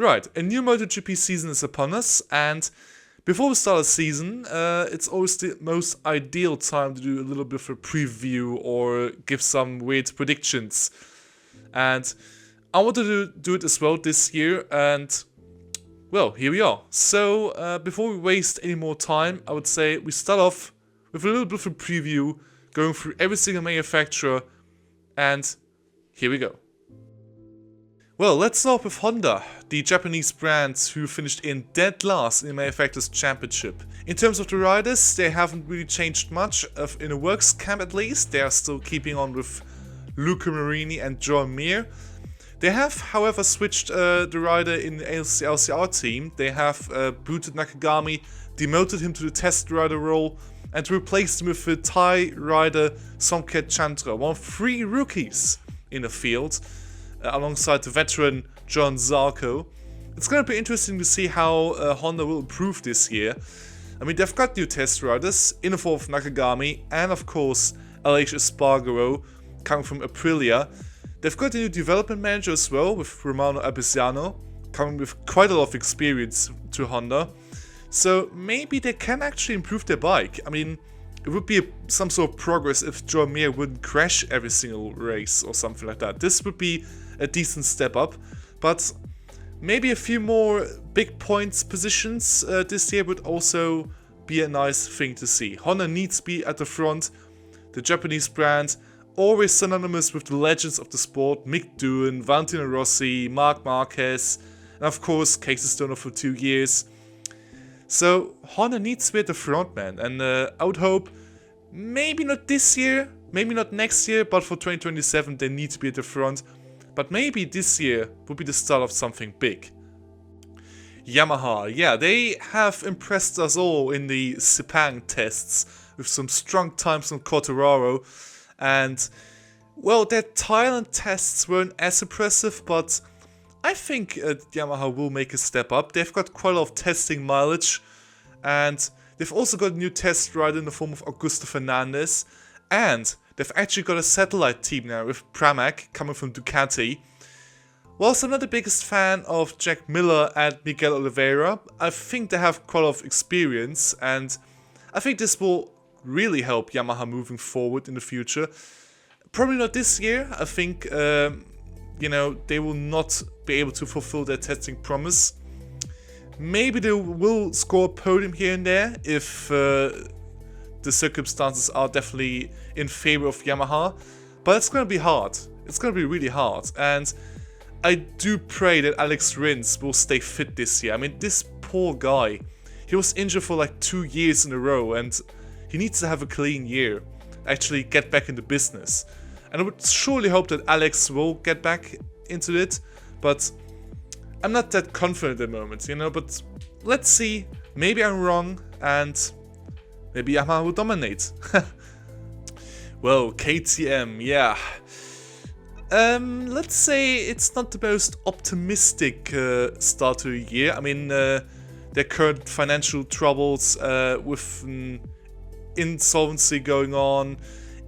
Right, a new MotoGP season is upon us, and before we start a season, it's always the most ideal time to do a little bit of a preview or give some weird predictions. And I wanted to do it as well this year, and well, here we are. So, before we waste any more time, I would say we start off with a little bit of a preview, going through every single manufacturer, and here we go. Well, let's start with Honda, the Japanese brand who finished in dead last in the Manufacturers' Championship. In terms of the riders, they haven't really changed much, in a works camp at least. They are still keeping on with Luca Marini and John Mir. They have, however, switched the rider in the LCR team. They have booted Nakagami, demoted him to the test rider role, and replaced him with the Thai rider Somket Chandra, one of 3 rookies in the field, alongside the veteran John Zarco. It's going to be interesting to see how Honda will improve this year. I mean, they've got new test riders in the form of Nakagami and, of course, LH Espargaro coming from Aprilia. They've got a new development manager as well, with Romano Abisiano, coming with quite a lot of experience to Honda. So maybe they can actually improve their bike. I mean, it would be some sort of progress if John Mir wouldn't crash every single race or something like that. This would be a decent step up, but maybe a few more big points positions this year would also be a nice thing to see. Honda needs to be at the front. The Japanese brand, always synonymous with the legends of the sport, Mick Doohan, Valentino Rossi, Marc Marquez, and of course Casey Stoner for 2 years. So Honda needs to be at the front, man, and I would hope maybe not this year, maybe not next year, but for 2027 they need to be at the front. But maybe this year would be the start of something big. Yamaha, yeah, they have impressed us all in the Sepang tests with some strong times on Quartararo. And, well, their Thailand tests weren't as impressive, but I think Yamaha will make a step up. They've got quite a lot of testing mileage, and they've also got a new test rider in the form of Augusto Fernandez, and they've actually got a satellite team now with Pramac coming from Ducati. Whilst I'm not the biggest fan of Jack Miller and Miguel Oliveira, I think they have quite a lot of experience, and I think this will really help Yamaha moving forward in the future. Probably not this year. I think, they will not be able to fulfill their testing promise. Maybe they will score a podium here and there if the circumstances are definitely in favor of Yamaha. But it's going to be hard. It's going to be really hard. And I do pray that Alex Rins will stay fit this year. I mean, this poor guy, he was injured for like 2 years in a row, and he needs to have a clean year, actually get back into business. And I would surely hope that Alex will get back into it, but I'm not that confident at the moment, but let's see. Maybe I'm wrong, and maybe Yamaha will dominate. Well, KTM, yeah. Let's say it's not the most optimistic start to the year. I mean, their current financial troubles with insolvency going on,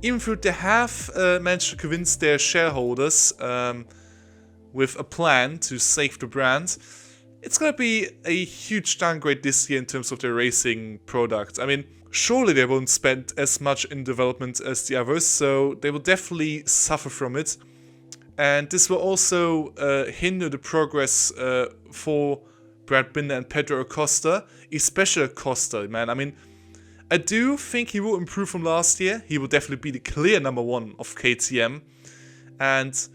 even though they have managed to convince their shareholders with a plan to save the brand, it's going to be a huge downgrade this year in terms of their racing product. I mean, surely they won't spend as much in development as the others, so they will definitely suffer from it. And this will also hinder the progress for Brad Binder and Pedro Acosta, especially Acosta, man. I mean, I do think he will improve from last year. He will definitely be the clear number 1 of KTM. And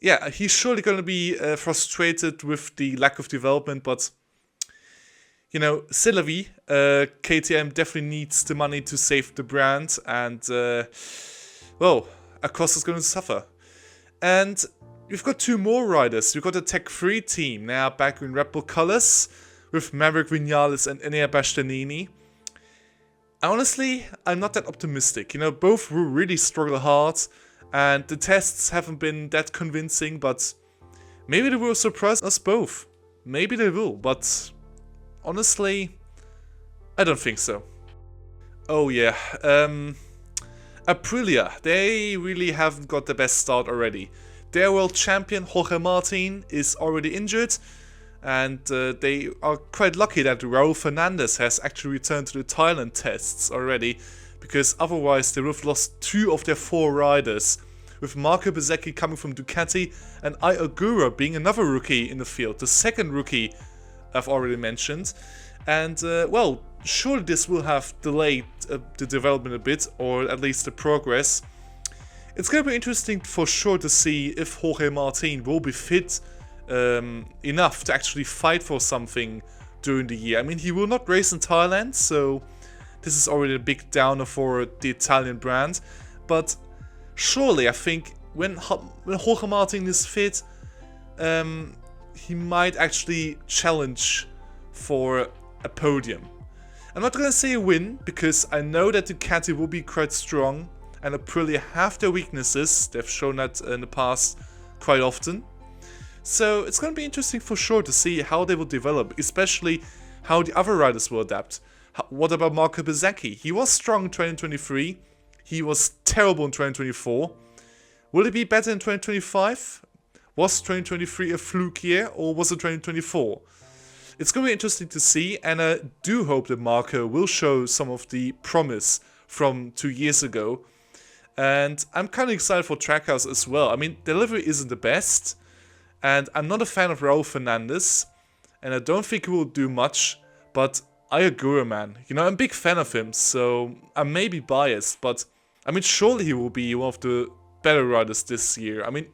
yeah, he's surely going to be frustrated with the lack of development, but c'est la vie. KTM definitely needs the money to save the brand, and Acosta's going to suffer. And we've got 2 more riders. We've got the Tech 3 team now back in Red Bull colors with Maverick Vinales and Enea Bastianini. Honestly, I'm not that optimistic. Both will really struggle hard, and the tests haven't been that convincing, but maybe they will surprise us both. Maybe they will, but honestly, I don't think so. Oh yeah, Aprilia, they really haven't got the best start already. Their world champion, Jorge Martin, is already injured. And they are quite lucky that Raul Fernandez has actually returned to the Thailand tests already, because otherwise they would have lost 2 of their 4 riders, with Marco Bezzecchi coming from Ducati and Ai Ogura being another rookie in the field, the second rookie I've already mentioned. And well, surely this will have delayed the development a bit, or at least the progress. It's going to be interesting for sure to see if Jorge Martin will be fit enough to actually fight for something during the year. I mean, he will not race in Thailand, so this is already a big downer for the Italian brand. But surely, I think when Jorge Martin is fit, he might actually challenge for a podium. I'm not going to say a win, because I know that Ducati will be quite strong, and Aprilia have their weaknesses. They've shown that in the past quite often. So it's going to be interesting for sure to see how they will develop, especially how the other riders will adapt. What about Marco Bezzecchi? He was strong in 2023. He was terrible in 2024. Will it be better in 2025? Was 2023 a fluke year, or was it 2024? It's going to be interesting to see, and I do hope that Marco will show some of the promise from 2 years ago. And I'm kind of excited for Trackhouse as well. I mean, delivery isn't the best, and I'm not a fan of Raul Fernandez, and I don't think he will do much, but Ai Ogura, man, you know, I'm a big fan of him, so I may be biased, but I mean, surely he will be one of the better riders this year. I mean,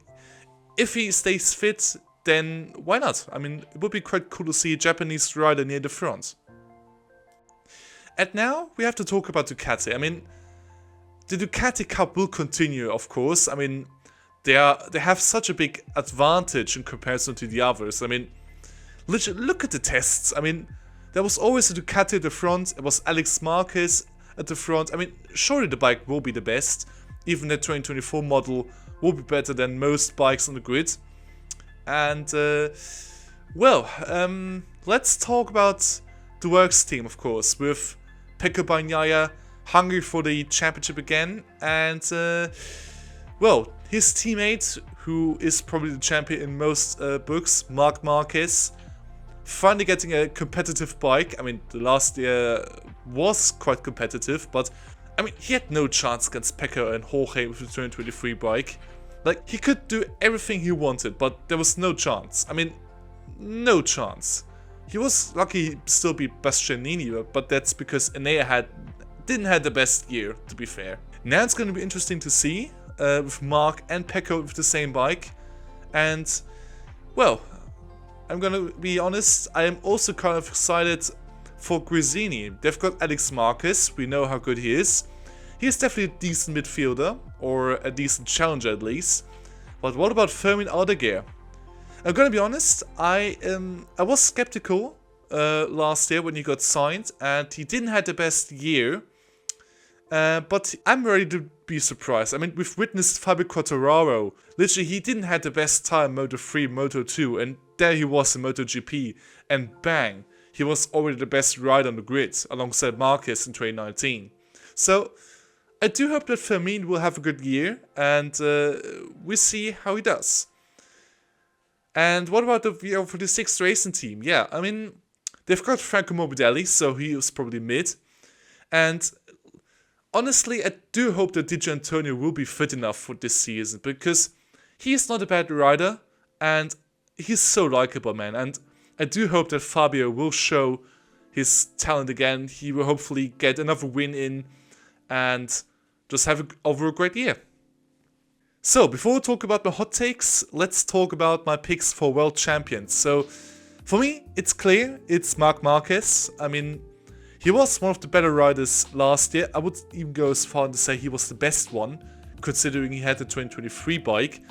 if he stays fit, then why not? I mean, it would be quite cool to see a Japanese rider near the front. And now we have to talk about Ducati. I mean, the Ducati Cup will continue, of course. I mean, they have such a big advantage in comparison to the others. I mean, look at the tests. I mean, there was always a Ducati at the front. It was Alex Marquez at the front. I mean, surely the bike will be the best. Even the 2024 model will be better than most bikes on the grid. And, well, let's talk about the Works team, of course, with Pecco Bagnaia hungry for the championship again. And, well, his teammate, who is probably the champion in most books, Marquez, finally getting a competitive bike. I mean, the last year was quite competitive, but I mean, he had no chance against Pecco and Jorge with the 2023 bike. Like, he could do everything he wanted, but there was no chance. I mean, no chance. He was lucky he still beat Bastianini, but that's because Enea didn't have the best year, to be fair. Now it's going to be interesting to see with Mark and Pecco with the same bike. And, well, I'm going to be honest, I am also kind of excited for Gresini. They've got Alex Marquez, we know how good he is. He is definitely a decent midfielder, or a decent challenger at least. But what about Fermin Aldeguer? I'm gonna be honest, I was skeptical last year when he got signed, and he didn't have the best year. But I'm ready to be surprised. I mean, we've witnessed Fabio Quartararo. Literally, he didn't have the best time in Moto3, Moto2, and there he was in MotoGP, and bang, he was already the best rider on the grid, alongside Marquez in 2019. So, I do hope that Fermin will have a good year, and we see how he does. And what about the VR46 racing team? Yeah, I mean, they've got Franco Morbidelli, so he is probably mid. And honestly, I do hope that Di Giannantonio will be fit enough for this season, because he is not a bad rider, and he's so likable, man. And I do hope that Fabio will show his talent again. He will hopefully get another win in, and just have a great year. So, before we talk about my hot takes, let's talk about my picks for world champions. So, for me, it's clear, it's Marc Marquez. I mean, he was one of the better riders last year. I would even go as far to say he was the best one, considering he had the 2023 bike.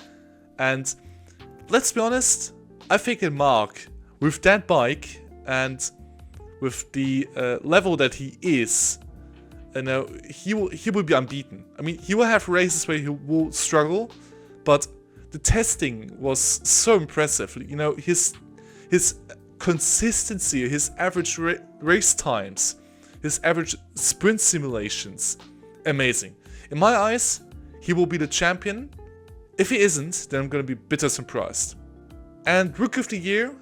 And let's be honest, I think in Marc, with that bike and with the level that he is, you know, he will be unbeaten. I mean, he will have races where he will struggle, but the testing was so impressive. You know, his consistency, his average race times, his average sprint simulations, amazing. In my eyes, he will be the champion. If he isn't, then I'm going to be bitter surprised. And Rookie of the Year,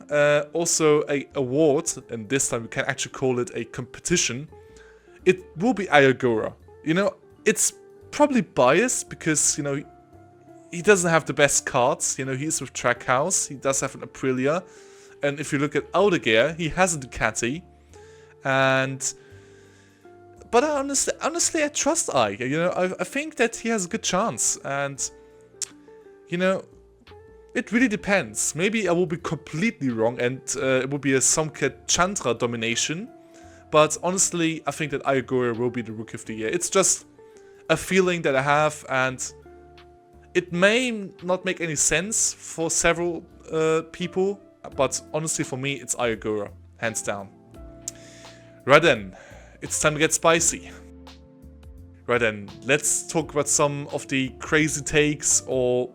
also a award, and this time we can actually call it a competition. It will be Ayagura. You know, it's probably biased because, you know, he doesn't have the best cards. You know, he's with Trackhouse, he does have an Aprilia. And if you look at Aldegear, he has a Ducati. But honestly, I trust Ike. You know, I think that he has a good chance. And, you know, it really depends. Maybe I will be completely wrong and it will be a Somket Chandra domination. But honestly, I think that Ayagura will be the Rookie of the Year. It's just a feeling that I have, and it may not make any sense for several people, but honestly for me, it's Ayagura, hands down. Right then, it's time to get spicy. Right then, let's talk about some of the crazy takes or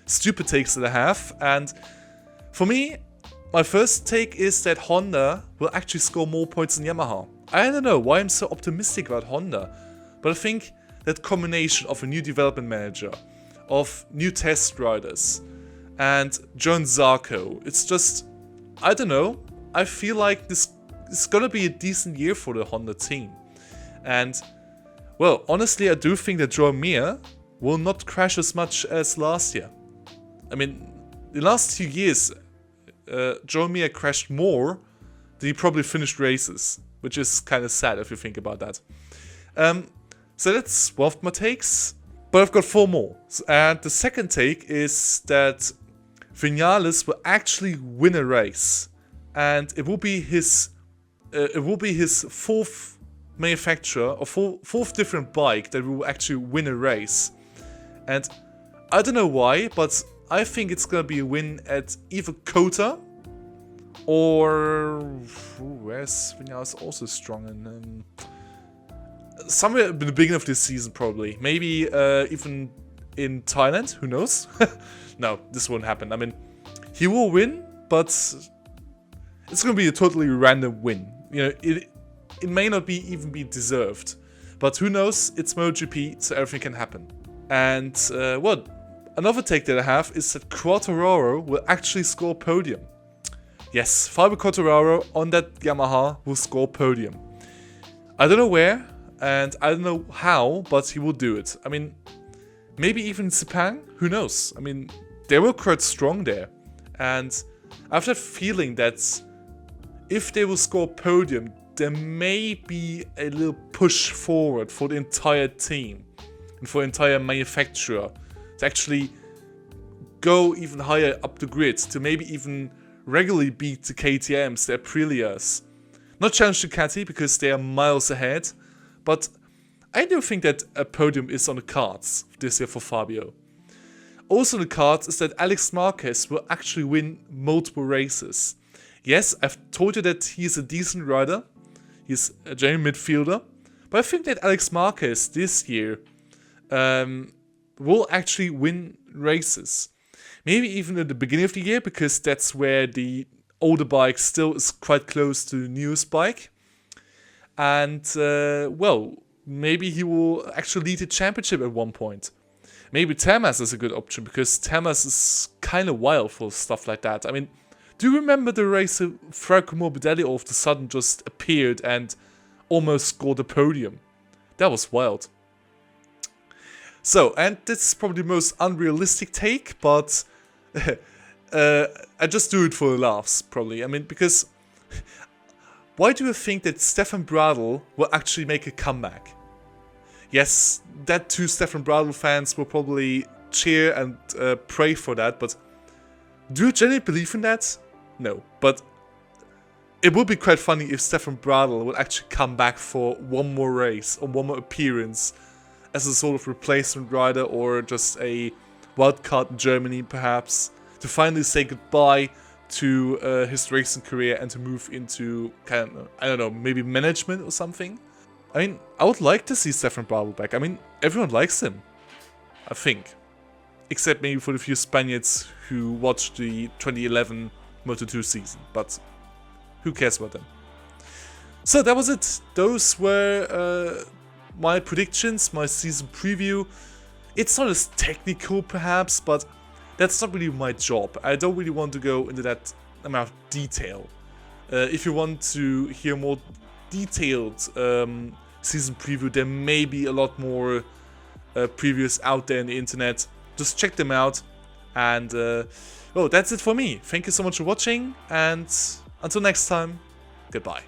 stupid takes that I have. And for me, my first take is that Honda will actually score more points than Yamaha. I don't know why I'm so optimistic about Honda, but I think that combination of a new development manager, of new test riders, and John Zarco, it's just, I don't know, I feel like this is gonna be a decent year for the Honda team. And, well, honestly, I do think that Joao Mir will not crash as much as last year. I mean, the last 2 years, Joao Mir crashed more than he probably finished races, which is kind of sad if you think about that. So that's one of my takes, but I've got 4 more. And the second take is that Vinales will actually win a race, and it will be his 4th manufacturer or fourth different bike that will actually win a race. And I don't know why, but I think it's gonna be a win at either Kota or where's Vinales also strong in somewhere at the beginning of this season, probably. Maybe even in Thailand, who knows? No, this won't happen. I mean, he will win, but it's gonna be a totally random win. You know, it may not even be deserved, but who knows? It's MotoGP, so everything can happen. And another take that I have is that Quartararo will actually score podium. Yes, Fabio Quartararo on that Yamaha will score podium. I don't know where, and I don't know how, but he will do it. I mean, maybe even Sepang, who knows? I mean, they were quite strong there. And I have that feeling that if they will score podium, there may be a little push forward for the entire team and for the entire manufacturer to actually go even higher up the grid, to maybe even regularly beat the KTMs, the Aprilias. Not challenge Ducati because they are miles ahead, but I do think that a podium is on the cards this year for Fabio. Also on the cards is that Alex Marquez will actually win multiple races. Yes, I've told you that he's a decent rider, he's a genuine midfielder, but I think that Alex Marquez this year will actually win races. Maybe even at the beginning of the year, because that's where the older bike still is quite close to the newest bike. And, maybe he will actually lead the championship at one point. Maybe Tamas is a good option, because Tamas is kind of wild for stuff like that. I mean, do you remember the race where Franco Morbidelli all of a sudden just appeared and almost scored a podium? That was wild. So, and this is probably the most unrealistic take, but I just do it for the laughs, probably. I mean, because why do you think that Stefan Bradl will actually make a comeback? Yes, that 2 Stefan Bradl fans will probably cheer and pray for that, but do you genuinely believe in that? No, but it would be quite funny if Stefan Bradl would actually come back for one more race or one more appearance as a sort of replacement rider, or just a wildcard in Germany perhaps, to finally say goodbye to his racing career and to move into kind of, I don't know, maybe management or something. I mean, I would like to see Stefan Bradl back. I mean, everyone likes him, I think. Except maybe for the few Spaniards who watched the 2011 Moto2 season, but who cares about them? So that was it. Those were my predictions, my season preview. It's not as technical perhaps, but that's not really my job. I don't really want to go into that amount of detail. If you want to hear more detailed season preview, there may be a lot more previews out there in the internet. Just check them out. And oh, that's it for me. Thank you so much for watching, and until next time, goodbye.